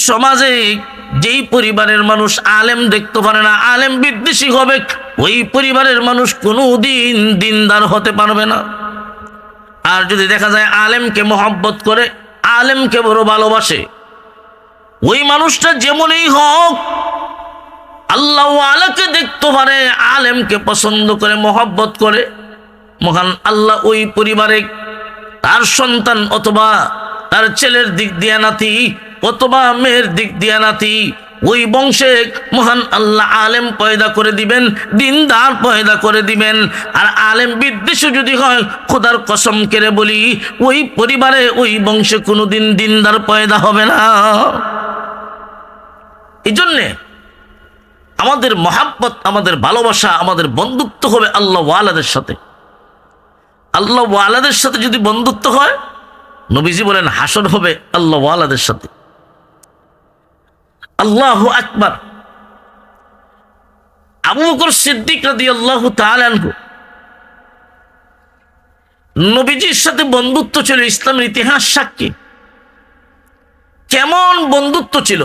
সমাজে যেই পরিবারের মানুষ আলেম দেখতে পারে না, আলেম বিদ্বেষী হবে, ওই পরিবারের মানুষ কোনোদিন দিনদার হতে পারবে না। আর যদি দেখা যায় আলেমকে মহব্বত করে, আলেমকে বড় ভালোবাসে, ওই মানুষটা যেমনই হোক আল্লাহ ওয়ালাকে দেখতে পারে, আলেমকে পছন্দ করে, মহব্বত করে, মহান আল্লাহ ওই পরিবারে তার সন্তান অথবা তার ছেলের দিক দিয়া নাতি অথবা মেয়ের দিক দিয়া নাতি, ওই বংশে মহান আল্লাহ আলেম পয়দা করে দিবেন, দিনদার পয়দা করে দিবেন। আর আলেম বিদ্বেষী যদি হয়, খোদার কসম করে বলি, ওই পরিবারে ওই বংশে কোনোদিন দিনদার পয়দা হবে না। এই জন্যে আমাদের মহাব্বত, আমাদের ভালোবাসা, আমাদের বন্ধুত্ব হবে আল্লাহ ওয়ালাদের সাথে। আল্লাহ ওয়ালাদের সাথে যদি বন্ধুত্ব হয়, নবীজি বলেন হাসর হবে আল্লাহ ওয়ালাদের সাথে। আল্লাহু আকবার। আবু বকর সিদ্দিক রাদিয়াল্লাহু তাআলা আনহু, নবীজির সাথে বন্ধুত্ব ছিল ইসলামের ইতিহাস সাক্ষী। কেমন বন্ধুত্ব ছিল!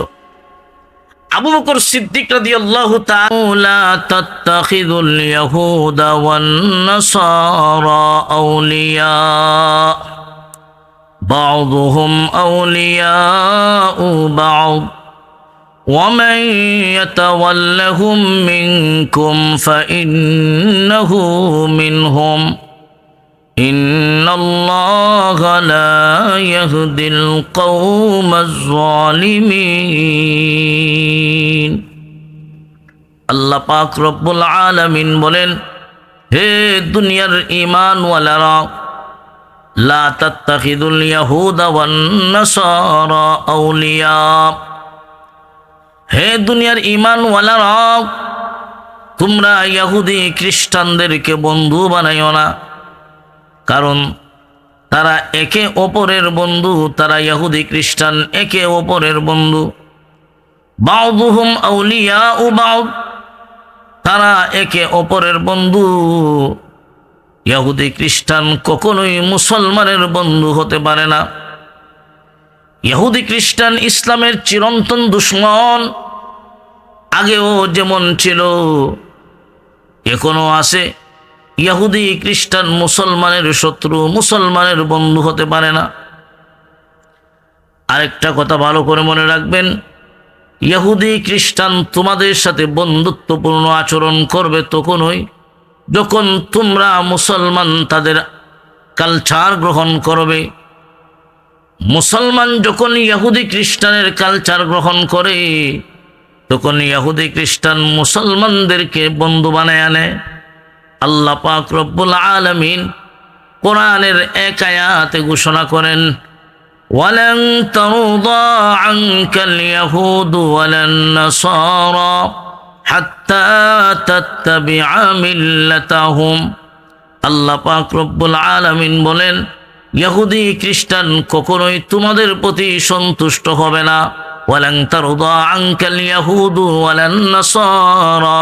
আবু বকর সিদ্দিক রাদিয়াল্লাহু তাআলা, তাত্তাখিযুল ইয়াহুদা ওয়ান নাসারা আউলিয়া বা'দুহুম আউলিয়াউ বা'দ ومن يتولهم منكم فإنه منهم إن الله لا يهدي القوم الظالمين। আল্লাহ পাক রব্বুল আলামিন বলেন, হে দুনিয়ার ঈমানওয়ালারা, লা তাত্তাখিযুল ইয়াহুদা ওয়ান নাসারা আউলিয়া, হে দুনিয়ার ঈমানওয়ালারা, তোমরা ইহুদি খ্রিস্টানদেরকে বন্ধু বানাইও না, কারণ তারা একে অপরের বন্ধু, তারা ইহুদি খ্রিস্টান একে অপরের বন্ধু। বা'দুহুম আউলিয়াউ বা'দ, তারা একে অপরের বন্ধু। ইহুদি খ্রিস্টান কখনোই মুসলমানের বন্ধু হতে পারে না। ইহুদি খ্রিস্টান ইসলামের চিরন্তন দুশমন, আগেও যেমন ছিল এখনো আছে। ইহুদি খ্রিস্টান মুসলমানের শত্রু, মুসলমানের বন্ধু হতে পারে না। আরেকটা কথা ভালো করে মনে রাখবেন, ইহুদি খ্রিস্টান তোমাদের সাথে বন্ধুত্বপূর্ণ আচরণ করবে তখনই যখন তোমরা মুসলমান তাদের কালচার গ্রহণ করবে। মুসলমান যখন ইহুদি খ্রিস্টানের কালচার গ্রহণ করে, তখন ইহুদি খ্রিস্টান মুসলমানদেরকে বন্ধু বানায় আনে। আল্লাহ পাক রব্বুল আলামিন কোরআনের এক আয়াতে ঘোষণা করেন, ওয়ালান তারদা আনকাল ইয়াহুদু ওয়ালান নাসারা হাত্তা তাত্তাবিআ মিল্লাতাহুম। আল্লাহ পাক রব্বুল আলামিন বলেন, ইহুদি খ্রিস্টান কখনোই তোমাদের প্রতি সন্তুষ্ট হবে না। ওয়ালান তারদা আনকাল ইয়াহুদু ওয়ালান নাসারা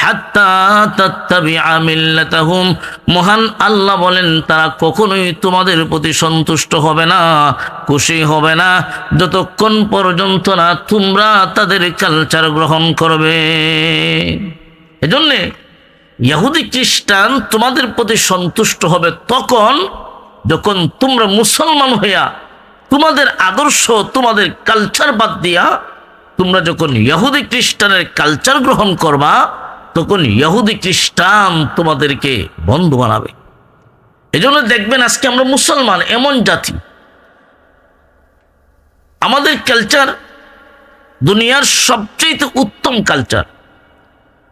হাত্তা তাত্তাবিআ মিল্লাতাহুম। মহান আল্লাহ বলেন, তারা কখনোই তোমাদের প্রতি সন্তুষ্ট হবে না, খুশি হবে না, যতক্ষণ পর্যন্ত না তোমরা তাদের কালচার গ্রহণ করবে। এজন্যে ইহুদি খ্রিস্টান তোমাদের প্রতি সন্তুষ্ট হবে তখন যখন তোমরা মুসলমান হইয়া তোমাদের আদর্শ, তোমাদের কালচার বাদ দিয়া তোমরা যখন ইহুদি খ্রিস্টানের কালচার গ্রহণ করবা, তখন ইহুদি খ্রিস্টান তোমাদেরকে বন্ধু বানাবে। এজন্য দেখবেন আজকে আমরা মুসলমান এমন জাতি, আমাদের কালচার দুনিয়ার সবচেয়ে উত্তম কালচার,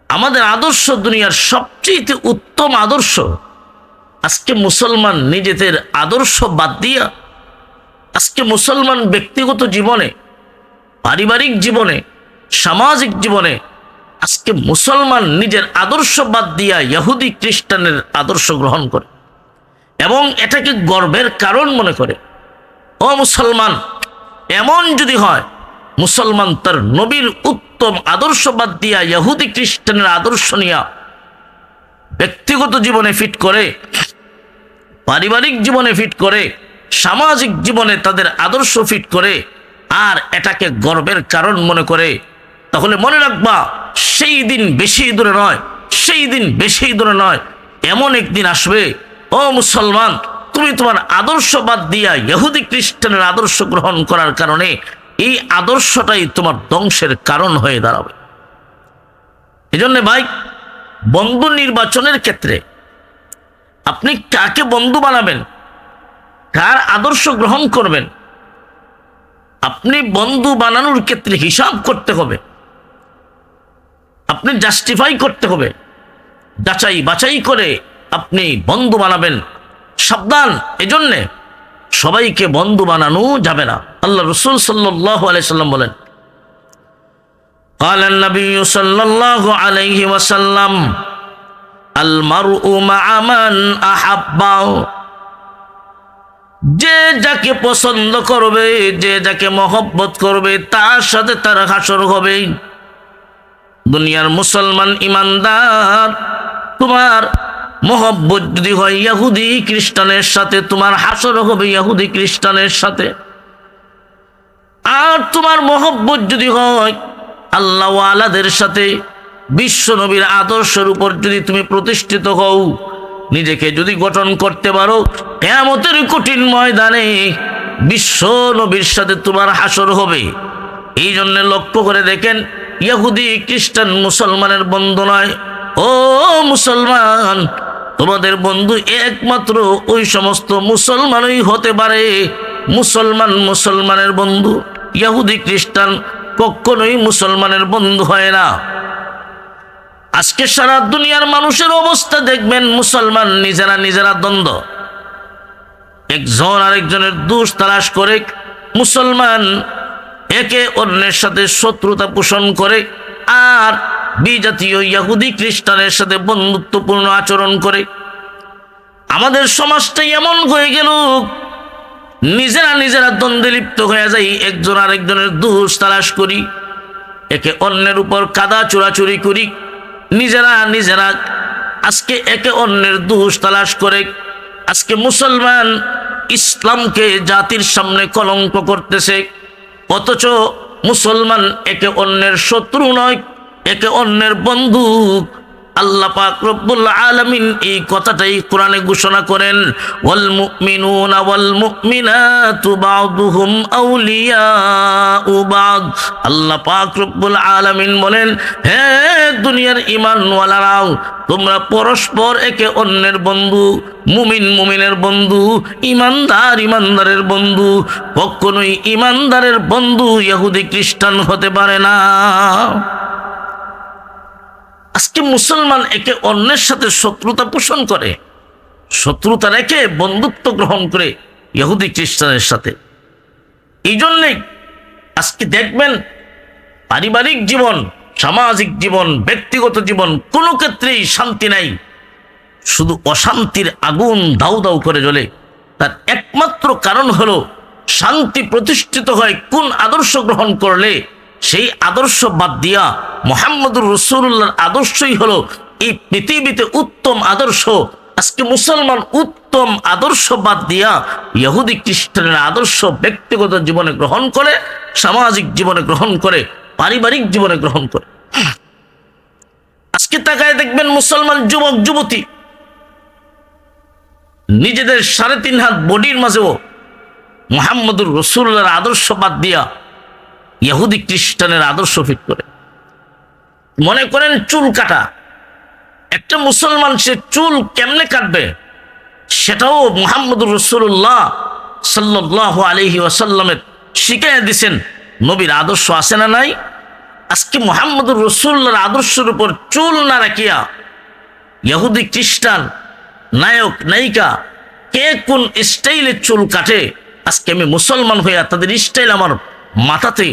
আমাদের আদর্শ দুনিয়ার সবচেয়ে উত্তম আদর্শ। আজকে মুসলমান নিজেদের আদর্শ বাদ দিয়া, আজকে মুসলমান ব্যক্তিগত জীবনে, পারিবারিক জীবনে, সামাজিক জীবনে, আজকে মুসলমান নিজের আদর্শ বাদ দিয়া ইহুদি খ্রিস্টানের আদর্শ গ্রহণ করে এবং এটাকে গর্বের কারণ মনে করে। ও মুসলমান, এমন যদি হয় মুসলমান তার নবীর উত্তম আদর্শ বাদ দিয়া ইহুদি খ্রিস্টানের আদর্শ নিয়া ব্যক্তিগত জীবনে ফিট করে, পারিবারিক জীবনে ফিট করে, সামাজিক জীবনে তাদের আদর্শ ফিট করে, আর এটাকে গর্বের কারণ মনে করে, তাহলে মনে রাখবা সেই দিন বেশি দূরে নয়, সেই দিন বেশি দূরে নয়, এমন একদিন আসবে ও মুসলমান, তুমি তোমার আদর্শ বাদ দিয়া ইহুদি খ্রিস্টানের আদর্শ গ্রহণ করার কারণে এই আদর্শটাই তোমার ধ্বংসের কারণ হয়ে দাঁড়াবে। এজন্য ভাই, বন্ধু নির্বাচনের ক্ষেত্রে আপনি কাকে বন্ধু বানাবেন, কার আদর্শ গ্রহণ করবেন, আপনি বন্ধু বানানোর ক্ষেত্রে হিসাব করতে হবে, আপনি জাস্টিফাই করতে হবে, যাচাই বাছাই করে আপনি বন্ধু বানাবেন। সাবধান, এজন্যে সবাইকে বন্ধু বানানো যাবে না। আল্লাহ রাসূল সাল্লাল্লাহু আলাইহি সাল্লাম বলেন, قال النبي صلى الله عليه وسلم المرء مع من أحب। যে যাকে পছন্দ করবে, যে যাকে মহব্বত করবে, তার সাথে তার হাসর হবে। দুনিয়ার মুসলমান ইমানদার, তোমার মহব্বত যদি হয় ইহুদি খ্রিস্টানের সাথে, তোমার হাসর হবে ইহুদি খ্রিস্টানের সাথে। আর তোমার মহব্বত যদি হয় আল্লাহ ওয়ালাদের সাথে, বিশ্ব নবীর আদর্শের উপর যদি তুমি প্রতিষ্ঠিত হও, নিজেকে যদি গঠন করতে পারো, কিয়ামতের কঠিন ময়দানে বিশ্ব নবীর সাথে তোমার হাসর হবে। এই জন্য লক্ষ্য করে দেখেন, ইহুদি খ্রিস্টান মুসলমানের বন্ধু নয়। ও মুসলমান, তোমাদের বন্ধু একমাত্র ওই সমস্ত মুসলমানই হতে পারে। মুসলমান মুসলমানের বন্ধু, ইহুদি খ্রিস্টান কখনোই মুসলমানের বন্ধু হয় না। আজকে সারা দুনিয়ার মানুষের অবস্থা দেখবেন, মুসলমান নিজেরা দ্বন্দ্ব, একজন আরেকজনের দোষ তালাশ করে, মুসলমান একে অন্যের সাথে শত্রুতা পোষণ করে, আর বিজাতীয় ইহুদি খ্রিস্টানের সাথে বন্ধুত্বপূর্ণ আচরণ করে। আমাদের সমাজটাই এমন হয়ে গেল, নিজেরা দ্বন্দ্বে লিপ্ত হয়ে যাই, একজন আরেকজনের দোষ তালাশ করি, একে অন্যের উপর কাদা চোরাচুরি করি, নিজেরা আজকে একে অন্যের দোষ তালাশ করে। আজকে মুসলমান ইসলামকে জাতির সামনে কলঙ্ক করতেছে, অথচ মুসলমান একে অন্যের শত্রু নয়, একে অন্যের বন্ধু। আল্লাহ পাক রব্বুল আলামিন এই কথাটাই কোরআনে ঘোষণা করেন, ওয়াল মুমিনুনা ওয়াল মুমিনাতু বা'দুহুম আউলিয়াউ বা'দ। আল্লাহ পাক রব্বুল আলামিন বলেন, হে দুনিয়ার ঈমানওয়ালারাও, তোমরা পরস্পর একে অন্যের বন্ধু। মুমিনের বন্ধু, ইমানদারের বন্ধু। কখনোই ইমানদারের বন্ধু ইহুদি খ্রিস্টান হতে পারে না। আজকে মুসলমান একে অন্যের সাথে শত্রুতা পোষণ করে, শত্রুতা রেখে বন্ধুত্ব গ্রহণ করে ইহুদি খ্রিস্টানের সাথে। এই জন্যেই আজকে দেখবেন পারিবারিক জীবন, সামাজিক জীবন, ব্যক্তিগত জীবন, কোনো ক্ষেত্রেই শান্তি নাই, শুধু অশান্তির আগুন দাউ দাউ করে জ্বলে। তার একমাত্র কারণ হলো, শান্তি প্রতিষ্ঠিত হয় কোন আদর্শ গ্রহণ করলে, সেই আদর্শ বাদ দিয়া মুহাম্মদুর রাসূলুল্লাহর আদর্শই হলো এই পৃথিবীতে উত্তম আদর্শ। আজকে মুসলমান উত্তম আদর্শ বাদ দিয়া ইহুদি খ্রিস্টানের আদর্শ ব্যক্তিগত জীবনে গ্রহণ করে, সামাজিক জীবনে গ্রহণ করে, পারিবারিক জীবনে গ্রহণ করে। আজকে তাকায় দেখবেন মুসলমান যুবক যুবতী নিজেদের 3.5 হাত বডির মাঝেও মুহাম্মদুর রাসূলুল্লাহর আদর্শ বাদ দিয়া ইহুদি খ্রিস্টানের আদর্শ ফিট করে। মনে করেন চুল কাটা, একটা মুসলমান সে চুল কেমনে কাটবে সেটাও মুহাম্মদুর রাসূলুল্লাহ সাল্লাল্লাহু আলাইহি ওয়াসাল্লামের শিখিয়ে দিয়েছেন। নবীর আদর্শ আছে না নাই? আজকে মুহাম্মদুর রাসূলুল্লাহর আদর্শের উপর চুল না রাখিয়া ইহুদি খ্রিস্টান নায়ক নায়িকা কে কোন স্টাইলের চুল কাটে, আজকে আমি মুসলমান হইয়া তাদের স্টাইল আমার মাথাতে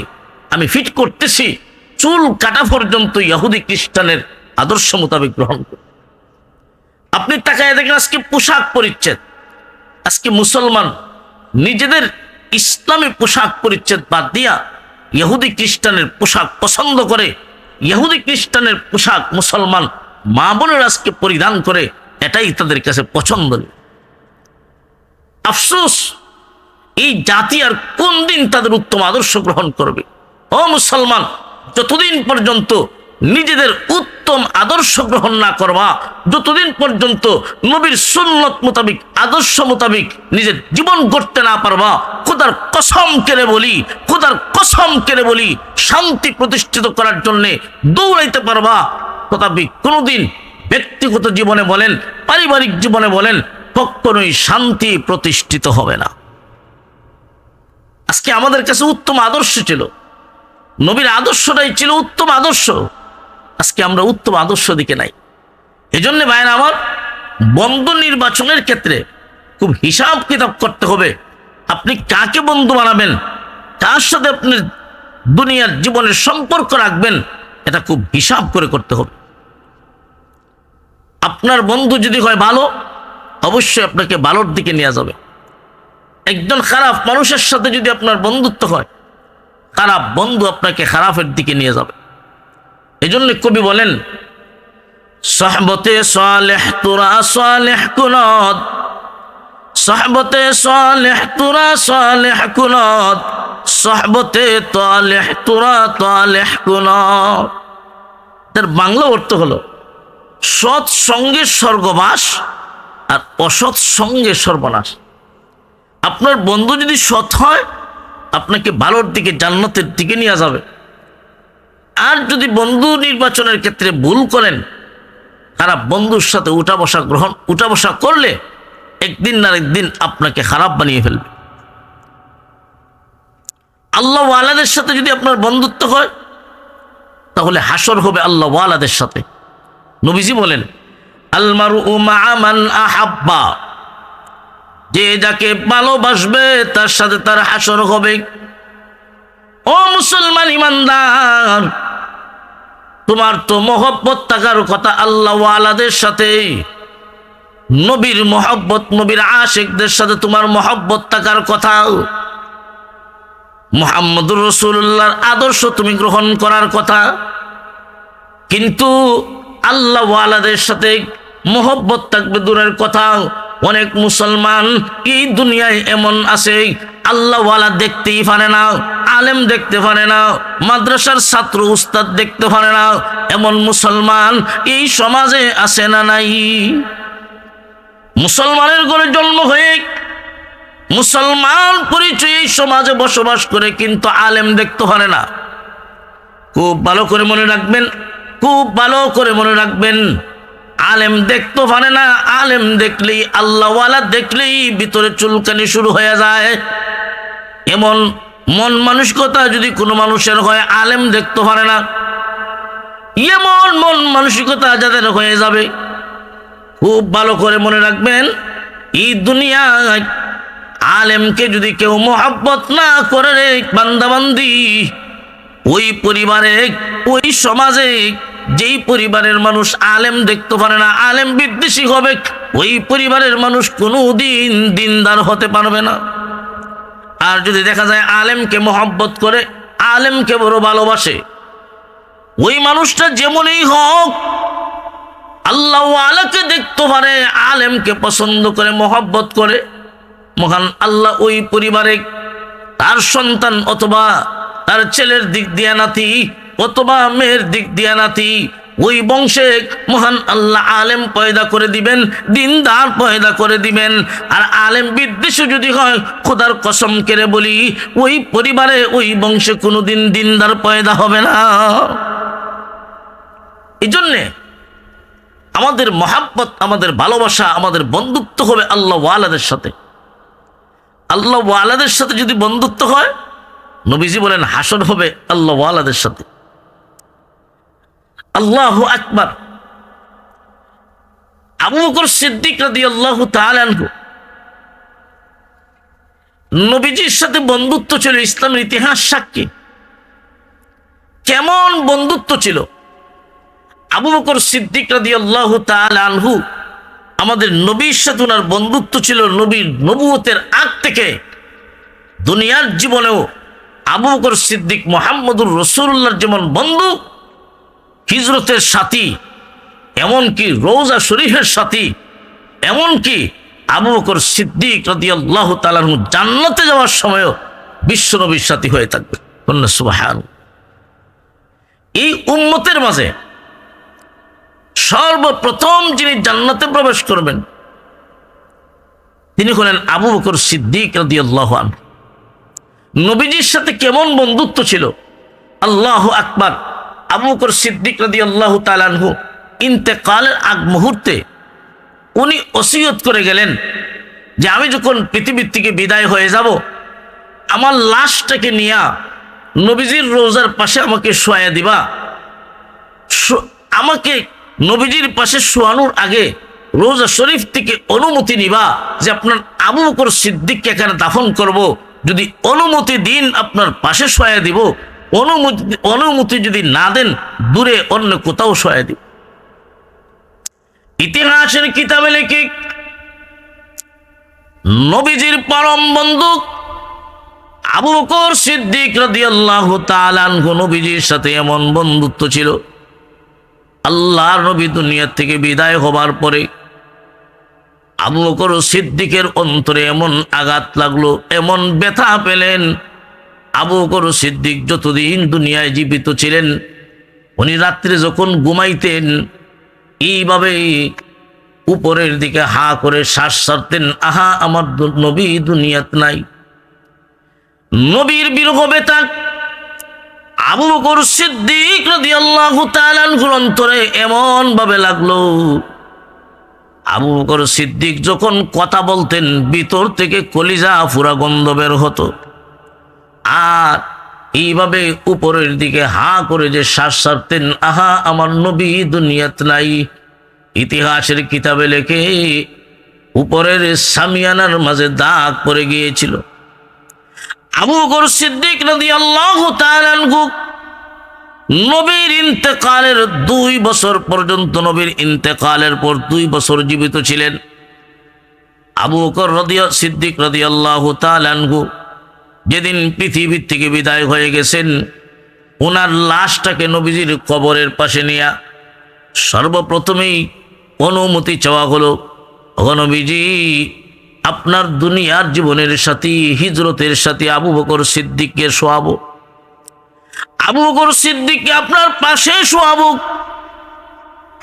আমি ফিট করতেছি, চুল কাটা পর্যন্ত ইহুদি খ্রিস্টানের আদর্শ মোতাবেক গ্রহণ করে। আপনি তাকায় দেখেন আজকে পোশাক পরিচ্ছেদ, আজকে মুসলমান নিজেদের ইসলামী পোশাক পরিচ্ছেদ বাদ দিয়া ইহুদি খ্রিস্টানের পোশাক পছন্দ করে। ইহুদি খ্রিস্টানের পোশাক মুসলমান মা বোনের আজকে পরিধান করে, এটাই তাদের কাছে পছন্দনীয়। আফসোস, এই জাতি আর কোন দিন তাদের উত্তম আদর্শ গ্রহণ করবে? ও মুসলমান, যতদিন পর্যন্ত নিজেদের উত্তম আদর্শ গ্রহণ না করবা, যতদিন পর্যন্ত নবীর সুন্নত মোতাবিক আদর্শ মোতাবিক নিজের জীবন গড়তে না পারবা, খোদার কসম কেড়ে বলি শান্তি প্রতিষ্ঠিত করার জন্য দৌড়াইতে পারবা, তথাপি কোনোদিন ব্যক্তিগত জীবনে বলেন, পারিবারিক জীবনে বলেন, কখনোই শান্তি প্রতিষ্ঠিত হবে না। আজকে আমাদের কাছে উত্তম আদর্শ ছিল, নবীর আদর্শটাই ছিল উত্তম আদর্শ। আজকে আমরা উত্তম আদর্শ দিকে নাই। এজন্য ভাইরা আমার, বন্ধু নির্বাচনের ক্ষেত্রে খুব হিসাব কিতাব করতে হবে। আপনি কাকে বন্ধু বানাবেন, কার সাথে আপনি দুনিয়ার জীবনের সম্পর্ক রাখবেন, এটা খুব হিসাব করে করতে হবে। আপনার বন্ধু যদি হয় ভালো, অবশ্যই আপনাকে ভালোর দিকে নিয়ে যাবে। একজন খারাপ মানুষের সাথে যদি আপনার বন্ধুত্ব হয়, খারাপ বন্ধু আপনাকে খারাপের দিকে নিয়ে যাবে। এজন্য কবি বলেন, সহবতে সালেহ তুরা সালেহ কুনত, সহবতে সালেহ তুরা সালেহ কুনত, সহবতে তালেহ তুরা তালেহ কুনত। তার বাংলা অর্থ হলো, সৎ সঙ্গে স্বর্গবাস আর অসৎ সঙ্গে সর্বনাশ। আপনার বন্ধু যদি সৎ হয়, আপনাকে ভালোর দিকে, জান্নাতের দিকে নিয়ে যাবে। আর যদি বন্ধু নির্বাচনের ক্ষেত্রে ভুল করেন, খারাপ বন্ধুর সাথে উঠা বসা করলে একদিন না একদিন আপনাকে খারাপ বানিয়ে ফেলবে। আল্লাহ ওয়ালাদের সাথে যদি আপনার বন্ধুত্ব হয়, তাহলে হাসর হবে আল্লাহ ওয়ালাদের সাথে। নবীজি বলেন, আল মারউ মা'a মান আহাব্বা, যে যাকে ভালোবাসবে তার সাথে তার হাসর হবে। ও মুসলমান ইমানদার, তোমার তো মহব্বত থাকার কথা আল্লাহ ওয়ালাদের সাথে, নবীর মহব্বত, নবীর আশিকদের সাথে তোমার মহব্বত থাকার কথা, মুহাম্মদুর রাসূলুল্লাহর আদর্শ তুমি গ্রহণ করার কথা। কিন্তু আল্লাহ ওয়ালাদের সাথে মহব্বত থাকবে দূরের কথা। অনেক মুসলমান এই দুনিয়ায় এমন আছে, আল্লাহ ওয়ালা দেখতেই পারে না, আলেম দেখতে পারে না, মাদ্রাসার ছাত্র উস্তাদ দেখতে পারে না। এমন মুসলমান এই সমাজে আছে না নাই? মুসলমানের ঘরে জন্ম হয়ে মুসলমান পরিচয় এই সমাজে বসবাস করে, কিন্তু আলেম দেখতে পারে না। খুব ভালো করে মনে রাখবেন, খুব ভালো করে মনে রাখবেন, আলেম দেখতে পারে না। আলেম দেখলেই, আল্লাহওয়ালা দেখলেই ভিতরে চুলকানি শুরু হয়ে যায়। এমন মন মানসিকতা যদি কোনো মানুষের হয়, আলেম দেখতে পারে না, এমন মন মানসিকতা যাদের হয়ে যাবে, খুব ভালো করে মনে রাখবেন, এই দুনিয়ায় আলেমকে যদি কেউ মহব্বত না করে রে বান্দাবান্দি, ওই পরিবারে, ওই সমাজে যেই পরিবারের মানুষ আলেম দেখতে পারে না, আলেম বিদ্বেষী হবে, ওই পরিবারের মানুষ কোনোদিন দিনদার হতে পারবে না। আর যদি দেখা যায় আলেমকে মহব্বত করে, আলেমকে বড় ভালোবাসে, ওই মানুষটা যেমনই হোক, আল্লাহ ওয়ালাকে দেখতে পারে, আলেমকে পছন্দ করে, মহব্বত করে, মহান আল্লাহ ওই পরিবারে তার সন্তান অথবা তার ছেলের দিক দিয়া নাতি অথবা মেয়ের দিক দিয়া নাতি, ওই বংশে মহান আল্লাহ আলেম পয়দা করে দিবেন, দিনদার পয়দা করে দিবেন। আর আলেম বিদ্বেষী যদি হয়, খোদার কসম করে বলি, ওই পরিবারে, ওই বংশে কোনোদিন দিনদার পয়দা হবে না। এই জন্যে আমাদের মহাব্বত, আমাদের ভালোবাসা, আমাদের বন্ধুত্ব হবে আল্লাহ ওয়ালাদের সাথে। আল্লাহ ওয়ালাদের সাথে যদি বন্ধুত্ব হয়, নবীজি বলেন হাসর হবে আল্লাহ ওয়ালাদের সাথে। আল্লাহু আকবার। আবু বকর সিদ্দিক রাদিয়াল্লাহু তাআলা আনহু, নবীজির সাথে বন্ধুত্ব ছিল ইসলামের ইতিহাস সাক্ষী। কেমন বন্ধুত্ব ছিল! আবু বকর সিদ্দিক রাদিয়াল্লাহু তাআলা আনহু, আমাদের নবীর সাথে ওনার বন্ধুত্ব ছিল নবীর নবুয়তের আগ থেকে। দুনিয়ার জীবনেও আবু বকর সিদ্দিক মুহাম্মদুর রাসূলুল্লাহর যেমন বন্ধু, হিজরতের সাথী, এমনকি রওজা শরীফের সাথী, এমনকি আবু বকর সিদ্দিক রাদিয়াল্লাহু তাআলা আনহু জান্নাতে যাওয়ার সময়ও বিশ্বনবীর সাথী হয়ে থাকবে। সুবহানাল্লাহ। এই উম্মতের মাঝে সর্বপ্রথম যিনি জান্নাতে প্রবেশ করবেন তিনি হলেন আবু বকর সিদ্দিক রাদিয়াল্লাহু আনহু। নবীজির সাথে কেমন বন্ধুত্ব ছিল, আল্লাহু আকবার। আবু বকর সিদ্দিক রাদিয়াল্লাহু তাআলা আনহু ইন্তেকালের আগ মুহূর্তে উনি ওসিয়ত করে গেলেন যে আমি যখন পৃথিবীর থেকে বিদায় হয়ে যাব, আমার লাশটাকে নিয়ে নবীজির রোজার পাশে আমাকে শোয়া দিবা। আমাকে নবীজির পাশে শোয়ানোর আগে রোজা শরীফ থেকে অনুমতি নিবা যে আপনার আবু বকর সিদ্দিককে এখানে দাফন করব। যদি অনুমতি দিন আপনার পাশে শোয়া দিব, অনুমতি যদি না দেন দূরে অন্য কোথাও শোয়া দিব। ইতিহাসের কিতাবে লেখে নবীজির পরম বন্ধু আবু বকর সিদ্দিক রাদিয়াল্লাহু তাআলা আনহু নবীজির সাথে এমন বন্ধুত্ব ছিল, আল্লাহর নবী দুনিয়া থেকে বিদায় হবার পরে আবু বকর সিদ্দিকের অন্তরে এমন আঘাত লাগলো, এমন ব্যথা পেলেন। আবু বকর সিদ্দিক যতদিন দুনিয়ায় জীবিত ছিলেন, উনি রাত্রে যখন ঘুমাইতেন এইভাবে উপরের দিকে হা করে শ্বাস ছাড়তেন, আহা আমার নবী দুনিয়াত নাই। নবীর বিরহ ব্যথা আবু বকর সিদ্দিক রাদিয়াল্লাহু তাআলা আনহুর অন্তরে এমন ভাবে লাগলো, আবু বকর সিদ্দিক যখন কথা বলতেন ভিতর থেকে কলিজা ফুরা গন্ধ বের হতো। আর এইভাবে উপরের দিকে হা করে যে শ্বাস ছাড়তেন, আহা আমার নবী দুনিয়াত নাই। ইতিহাসের কিতাবে লেখে উপরের সামিয়ানার মাঝে দাগ পড়ে গিয়েছিল। আবু বকর সিদ্দিক রাদিয়াল্লাহু তাআলা আনহু নবীর ইন্তেকালের 2 বছর পর্যন্ত, নবীর ইন্তেকালের পর 2 বছর জীবিত ছিলেন। আবু বকর সিদ্দিক রাদিয়াল্লাহু তাআলা আনহু যেদিন পৃথিবীর থেকে বিদায় হয়ে গেছেন, ওনার লাশটাকে নবীজির কবরের পাশে নিয়ে সর্বপ্রথমেই অনুমতি চাওয়া হলো, ও নবীজি আপনার দুনিয়ার জীবনের সাথী হিজরতের সাথী আবু বকর সিদ্দিককে শোয়াবো, আবু বকর সিদ্দিককে আপনার পাশে শোয়াবো।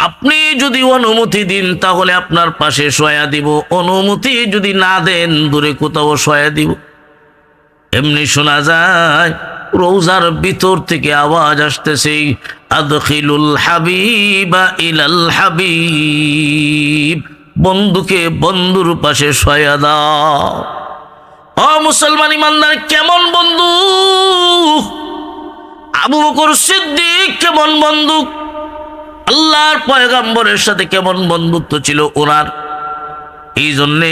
আপনি যদি অনুমতি দিন তাহলে আপনার পাশে শোয়া দিব, অনুমতি যদি না দেন দূরে কোথাও শোয়া দিব। এমনি শোনা যায় রোজার ভিতর থেকে আওয়াজ আসতেছে, আদখিলুল হাবিবা ইলাল হাবিব, বন্ধুকে বন্ধুর পাশে শোয়া দাও। ও মুসলমান ইমানদার, কেমন বন্ধু আবু বকর সিদ্দিক, কেমন বন্ধু! আল্লাহর পয়গম্বরের সাথে কেমন বন্ধুত্ব ছিল ওনার। এই জন্যে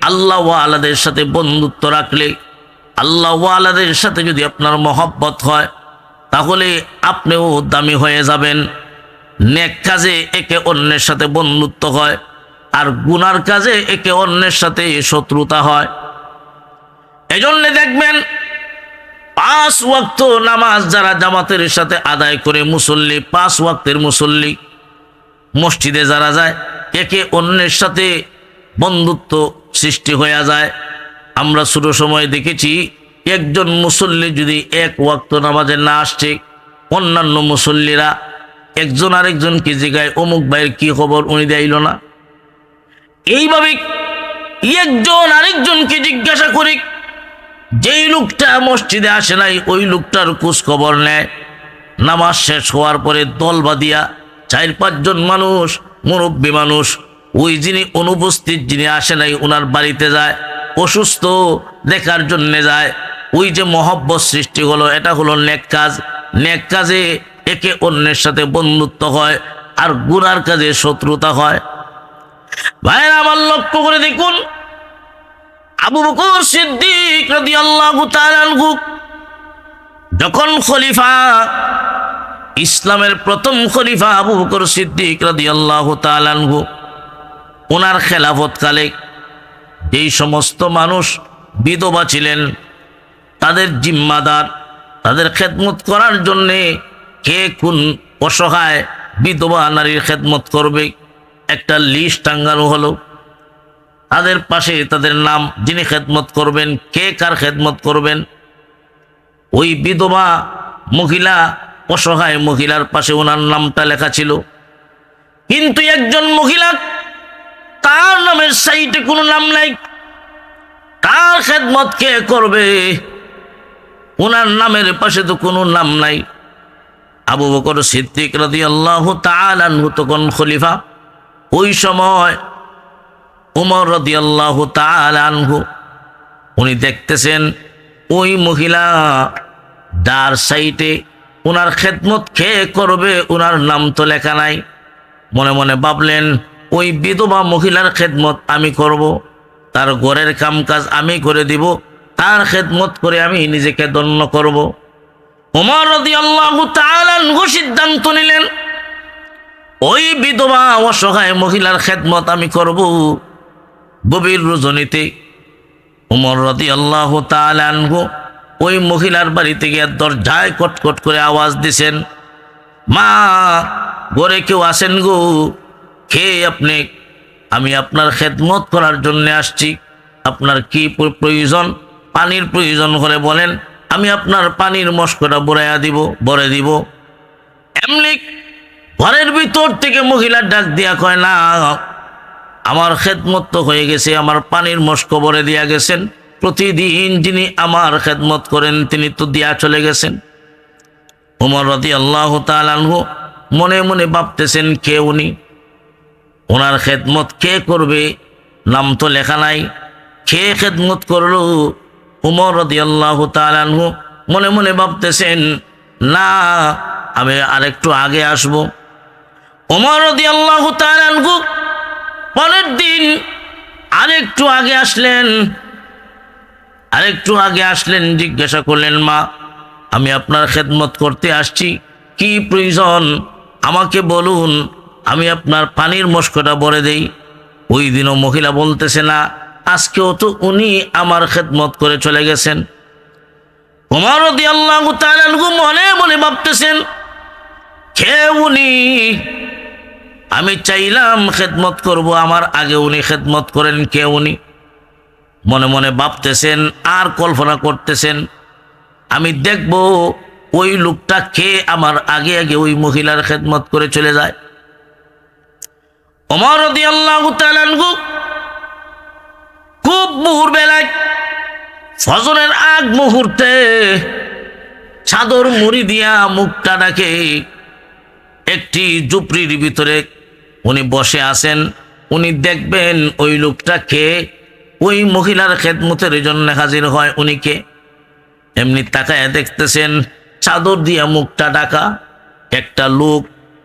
আল্লাহ ওয়ালাদের সাথে বন্ধুত্ব রাখলে, আল্লাহ ওয়ালাদের সাথে যদি আপনার মহব্বত হয় তাহলে আপনিও দামি হয়ে যাবেন। নেক কাজে একে অন্যের সাথে বন্ধুত্ব হয়, আর গুনার কাজে একে অন্যের সাথে শত্রুতা হয়। এজন্য দেখবেন 5 ওয়াক্ত নামাজ যারা জামাতের সাথে আদায় করে মুসল্লি, 5 ওয়াক্তের মুসল্লি, মসজিদে যারা যায় একে অন্যের সাথে বন্ধুত্ব সৃষ্টি হয়ে যায়। আমরা ছোট সময় দেখেছি একজন মুসল্লি যদি 1 ওয়াক্ত নামাজে না আসছে, অন্যান্য মুসল্লিরা একজন আরেকজনকে জিজ্ঞায় অমুক ভাইয়ের কি খবর, উনি দেইল না। এইভাবে একজন আরেকজনকে জিজ্ঞাসা করে, যেই লোকটা মসজিদে আসে নাই ওই লোকটার খোঁজ খবর নেয়। নামাজ শেষ হওয়ার পরে দল বাঁধিয়া 4-5 জন মানুষ, মুরব্বী মানুষ, ওই যিনি অনুপস্থিত, যিনি আসে নাই ওনার বাড়িতে যায়, অসুস্থ দেখার জন্যে যায়। ওই যে মহব্বত সৃষ্টি হলো, এটা হলো নেক কাজ। নেক কাজে একে অন্যের সাথে বন্ধুত্ব হয়, আর গুনার কাজে শত্রুতা হয়। ভাইরা আমার লক্ষ্য করে দেখুন, আবু বকর সিদ্দিক রাদিয়াল্লাহু তাআলা আনহু যখন খলিফা, ইসলামের প্রথম খলিফা আবু বকর সিদ্দিক রাদিয়াল্লাহু তাআলা আনহু, ওনার খেলাফতকালে যেই সমস্ত মানুষ বিধবা ছিলেন তাদের জিম্মাদার, তাদের খেদমত করার জন্যে কে কোন অসহায় বিধবা নারীর খেদমত করবে একটা লিস্ট টাঙ্গানো হলো। তাদের পাশে তাদের নাম, যিনি খেদমত করবেন, কে কার খেদমত করবেন। ওই বিধবা মহিলা, অসহায় মহিলার পাশে ওনার নামটা লেখা ছিল, কিন্তু একজন মহিলা, তার নামের সাইটে কোনো নাম নাই। কার খেদমত কে করবে, ওনার নামের পাশে তো কোনো নাম নাই। আবু বকর সিদ্দিক রাদিয়াল্লাহু তাআলা আনহু তখন খলিফা। ওই সময় উমর রাদিয়াল্লাহু তাআলা আনহু উনি দেখতেছেন ওই মহিলা যার সাইটে ওনার খেদমত কে করবে ওনার নাম তো লেখা নাই। মনে মনে ভাবলেন, ওই বিধবা মহিলার খেদমত আমি করব, তার ঘরের কামকাজ আমি করে দিব, তার খেদমত করে আমি নিজেকে ধন্য করব। ওমর রাদিয়াল্লাহু তাআলা আনহু সিদ্ধান্ত নিলেন, ওই বিধবা অসহায় মহিলার খেদমত আমি করব। গভীর রজনীতে ওমর রাদিয়াল্লাহু তাআলা আনহু ওই মহিলার বাড়িতে গিয়ে দরজায় কটকট করে আওয়াজ দিছেন, মা, ঘরে কেউ আসেন গো, কে আপনি? আমি আপনার খেদমত করার জন্য আসছি। আপনার কি প্রয়োজন? পানির প্রয়োজন হলে বলেন, আমি আপনার পানির মস্কটা ভরে দিব। এমনি ঘরের ভিতর থেকে মহিলা ডাক দিয়া কয়, না, আমার খেদমত তো হয়ে গেছে, আমার পানির মস্ক ভরে দিয়া গেছেন। প্রতিদিন যিনি আমার খেদমত করেন তিনি তো দিয়া চলে গেছেন। ওমর রাদিয়াল্লাহু তাআলা আনহু মনে মনে ভাবতেছেন, কে উনি? ওনার খেদমত কে করবে? নাম তো লেখা নাই, কে খেদমত করলো? ওমর রাদিয়াল্লাহু তাআলা আনহু মনে মনে ভাবতেছেন, না, আমি আরেকটু আগে আসব। ওমর রাদিয়াল্লাহু তাআলা আনহু পরের দিন আরেকটু আগে আসলেন, জিজ্ঞাসা করলেন, মা, আমি আপনার খেদমত করতে আসছি, কি প্রয়োজন আমাকে বলুন, আমি আপনার পানির মস্কটা ভরে দেই। ওই দিনও মহিলা বলতেছে, না, আজকেও তো উনি আমার খেদমত করে চলে গেছেন। ওমর রাদিয়াল্লাহু তাআলা আনহু মনে মনে ভাবতেছেন, কে উনি? আমি চাইলাম খেদমত করব, আমার আগে উনি খেদমত করেন, কে উনি? মনে মনে ভাবতেছেন আর কল্পনা করতেছেন, আমি দেখব ওই লোকটা কে আমার আগে আগে ওই মহিলার খেদমত করে চলে যায়। ওমর রাদিয়াল্লাহু তাআলা আনহু খুব ভোরবেলায় ফজরের আগ মুহূর্তে চাদর মুড়ি দিয়া মুখটা ঢাকে একটি ঝুপড়ির ভিতরে উনি বসে আছেন। উনি দেখবেন ওই লোকটা কে, ওই মহিলার খেদমতের জন্য হাজির হয় উনি কে। এমনি তাকায় দেখতেছেন চাদর দিয়া মুখটা ঢাকা একটা লোক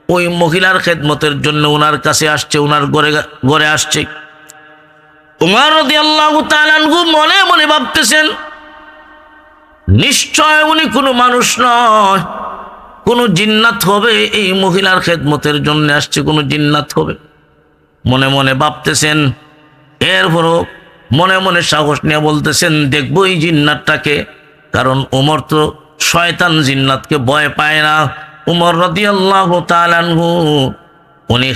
ওই মহিলার খেদমতের জন্য ওনার কাছে আসছে, ওনার ঘরে আসছে। উমর রাদিয়াল্লাহু তাআলা আনহু মনে মনে ভাবতেছেন, নিশ্চয় উনি কোনো মানুষ নয়, কোনো জিন্নাত হবে, এই মহিলার খেদমতের জন্য আসছে, কোনো জিন্নাত হবে। মনে মনে ভাবতেছেন, এরপরও মনে মনে সাহস নিয়ে বলতেছেন, দেখবো এই জিন্নাতটাকে। কারণ ওমর তো শয়তান জিন্নাতকে ভয় পায় না। উমর রাদিয়াল্লাহু তাআলা আনহু উনি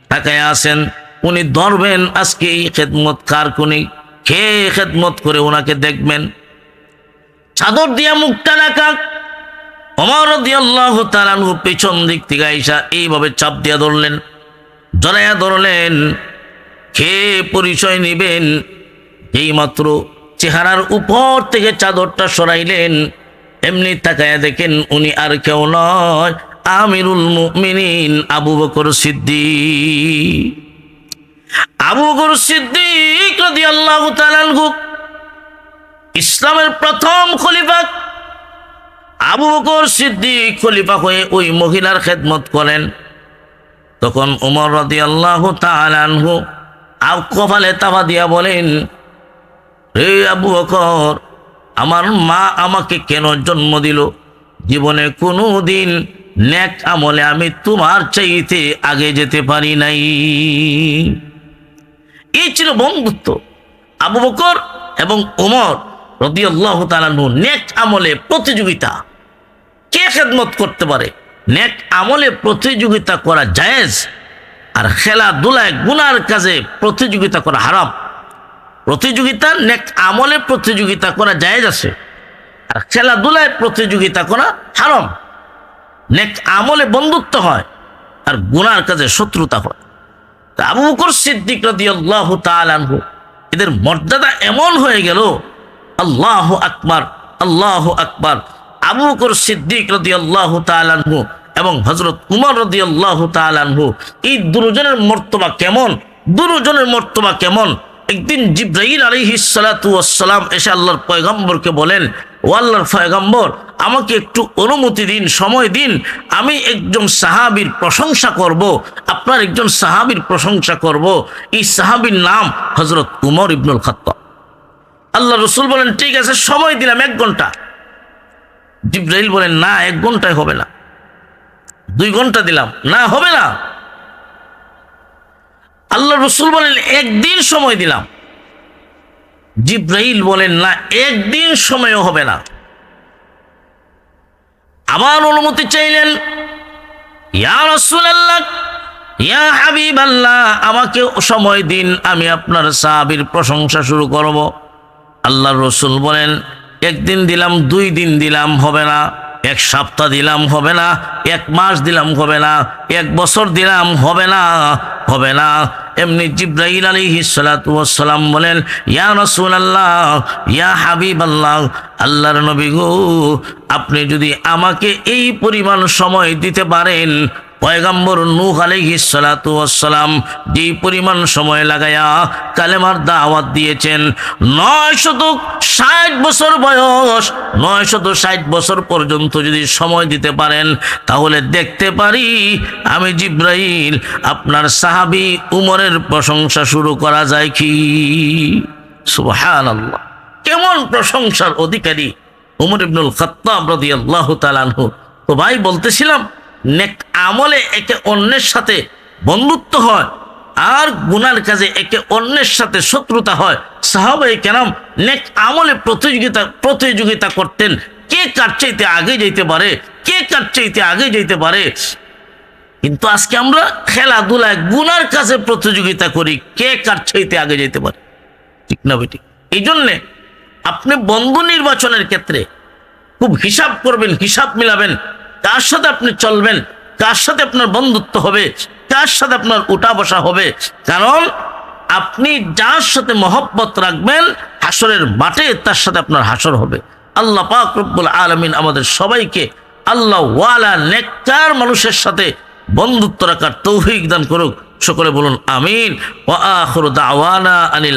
তাকায় আছেন, উনি ধরবেন আজকে এই খেদমত কার, কোনি কে খেদমত করে ওনাকে দেখবেন। চাদর দিয়া মুখটা ঢাকা ওমর রাদিয়াল্লাহু তাআলা আনহু পেছন দিক থেকে আইসা এইভাবে চাপ দিয়া জড়াইয়া ধরলেন। কে পরিচয় নিবেন, এইমাত্র চেহারার উপর থেকে চাদরটা সরাইলেন, এমনি তাকায়া দেখেন উনি আর কেউ নয়, আমিরুল মুমিনিন আবু বকর সিদ্দিক। আবু বকর সিদ্দিক রাদিয়াল্লাহু তাআলা আনহু ইসলামের প্রথম খলিফা। আবু বকর সিদ্দিক খলিফা হয়ে ওই মহিলার খেদমত করেন। তখন ওমর রাদিয়াল্লাহু তাআলা আনহু কপালে তাবা দিয়া বলেন, হে আবু বকর, আমার মা আমাকে কেন জন্ম দিল? জীবনে কোনো দিন নেক আমলে আমি তোমার চাইতে আগে যেতে পারি নাই। এই ছিল বন্ধুত্ব আবু বকর এবং ওমর রাদিয়াল্লাহু তাআলা আনহু। নেক আমলে প্রতিযোগিতা, কে খেদমত করতে পারে। নেক আমলে প্রতিযোগিতা করা জায়েজ, আর খেলাধুলায় গুনার কাজে প্রতিযোগিতা করা হারাম। প্রতিযোগিতা, নেক আমলে প্রতিযোগিতা করা জায়েজ আছে, আর খেলাধুলায় প্রতিযোগিতা করা হারাম। নেক আমলে বন্ধুত্ব হয় আর গুনার কাজে শত্রুতা হয়। আবু বকর সিদ্দিক রাদিয়াল্লাহু তাআলা আনহু, এদের মর্যাদা এমন হয়ে গেল, আল্লাহু আকবার, আল্লাহু আকবার। আবু বকর সিদ্দিক রাদিয়াল্লাহু তাআলা আনহু এবং হযরত উমর রাদিয়াল্লাহু তাআলা আনহু, এই দুজনের মর্তবা কেমন, দুজনের মর্তবা কেমন। একদিন জিবরাইল আলাইহিস সালাতু ওয়াস সালাম এসে আল্লাহর পয়গম্বরকে বলেন, ও আল্লাহর পয়গম্বর, আমাকে একটু অনুমতি দিন, সময় দিন, আমি একজন সাহাবীর প্রশংসা করব, আপনার একজন সাহাবীর প্রশংসা করব। এই সাহাবীর নাম হযরত উমর ইবনুল খাত্তাব। আল্লাহ রাসূল বলেন, ঠিক আছে, সময় দিলাম 1 ঘন্টা। জিবরাইল বলেন, না, 1 ঘন্টায় হবে না। 2 ঘন্টা দিলাম, না, হবে না। আল্লাহ রাসূল বলেন, 1 দিন সময় দিলাম। জিবরাইল বলেন, না, 1 দিন সময়ও হবে না। আবার অনুমতি চাইলেন, ইয়া রাসূলুল্লাহ, ইয়া হাবিবাল্লাহ, আমাকে সময় দিন, আমি আপনার সাহাবীর প্রশংসা শুরু করব। আল্লাহর রাসূল বলেন, 1 দিন দিলাম, 2 দিন দিলাম, হবে না। 1 সপ্তাহ দিলাম, হবে না। 1 মাস দিলাম, হবে না। 1 বছর দিলাম, হবে না, হবে না। এমনি জিবরাইল আলাইহিস সালাতু ওয়াস সালাম বলেন, ইয়া রাসূলুল্লাহ, ইয়া হাবিবাল্লাহ, আল্লাহর নবী গো, আপনি যদি আমাকে এই পরিমাণ সময় দিতে পারেন, পয়গম্বর নূহ আলাইহিস সালাতু ওয়াস সালাম যে পরিমাণ সময় লাগায়া কালেমার দাওয়াত দিয়েছেন, 960 বছর বয়স, 960 বছর পর্যন্ত যদি সময় দিতে পারেন, তাহলে দেখতে পারি আমি জিবরাইল আপনার সাহাবী উমরের প্রশংসা শুরু করা যায় কি। সুবহানাল্লাহ, কেমন প্রশংসার অধিকারী উমর ইবনুল খাত্তাব রাদিয়াল্লাহু তাআলা আনহু। তো ভাই, বলতেছিলাম, নেক আমলে একে অন্যের সাথে বন্ধুত্ব হয় আর গুনার কাজে একে অন্যের সাথে শত্রুতা হয়। সাহাবায়ে কেরাম নেক আমলে প্রতিযোগিতা করতেন, কে কার চাইতে আগে যেতে পারে, কে কার চাইতে আগে যেতে পারে। কিন্তু আজকে আমরা খেলাধুলায় গুনার কাজে প্রতিযোগিতা করি, কে কার চাইতে আগে যেতে পারে, ঠিক না বেটি? এই জন্যে আপনি বন্ধু নির্বাচনের ক্ষেত্রে খুব হিসাব করবেন, হিসাব মিলাবেন, কার সাথে আপনি চলবেন, কার সাথে আপনার বন্ধুত্ব হবে, কার সাথে আপনার উঠা বসা হবে। কারণ আপনি যার সাথে মহব্বত রাখবেন, হাসরের মাঠে তার সাথে আপনার হাসর হবে। আল্লাহ পাক রব্বুল আলামিন আমাদের সবাইকে আল্লাহ ওয়ালা নেককার মানুষের সাথে বন্ধুত্ব রাখার তৌফিক দান করুক। সকলে বলুন আমিন। ওয়া আখিরু দাওয়ানা আনিল